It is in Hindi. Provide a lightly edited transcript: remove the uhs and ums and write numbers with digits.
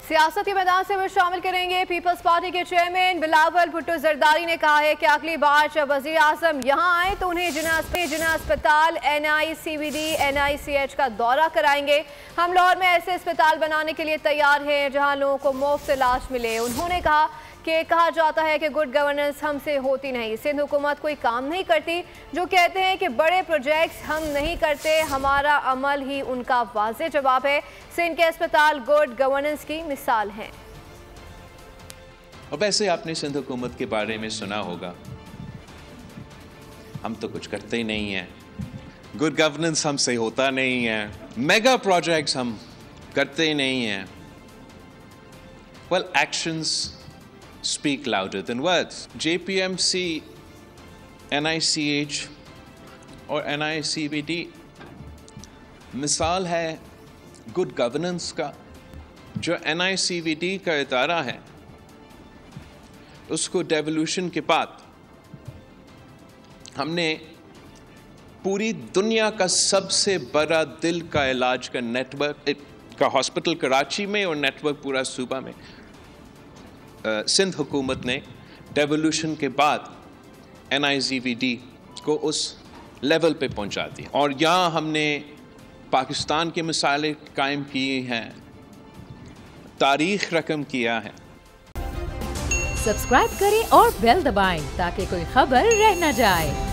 सियासत के मैदान से वो शामिल करेंगे। पीपल्स पार्टी के चेयरमैन बिलावल भुट्टो जरदारी ने कहा है कि अगली बार जब वजीर आजम यहाँ आए तो उन्हें जिना अस्पताल NICVD NICH का दौरा कराएंगे। हम लाहौर में ऐसे अस्पताल बनाने के लिए तैयार हैं जहाँ लोगों को मुफ्त इलाज मिले। उन्होंने कहा कि कहा जाता है कि गुड गवर्नेंस हमसे होती नहीं, सिंध हुकूमत कोई काम नहीं करती। जो कहते हैं कि बड़े प्रोजेक्ट्स हम नहीं करते, हमारा अमल ही उनका वाज़ेह जवाब है। सिंध के अस्पताल गुड गवर्नेंस की मिसाल हैं। और वैसे आपने सिंध हुकूमत के बारे में सुना होगा, हम तो कुछ करते ही नहीं हैं, गुड गवर्नेंस हमसे होता नहीं है, मेगा प्रोजेक्ट्स हम करते ही नहीं हैं। Well, actions speak louder than words. JPMC, NICH और NICVD मिसाल है गुड गवर्नेंस का। जो NICVD का इदारा है उसको डेवोल्यूशन के बाद हमने पूरी दुनिया का सबसे बड़ा दिल का इलाज का नेटवर्क का हॉस्पिटल कराची में और नेटवर्क पूरा सूबा में सिंध हुकूमत ने डेवोल्यूशन के बाद NICVD को उस लेवल पे पहुंचा दिया। और यहाँ हमने पाकिस्तान की मिसालें कायम की हैं, तारीख रकम किया है। सब्सक्राइब करें और बेल दबाएं ताकि कोई खबर रह न जाए।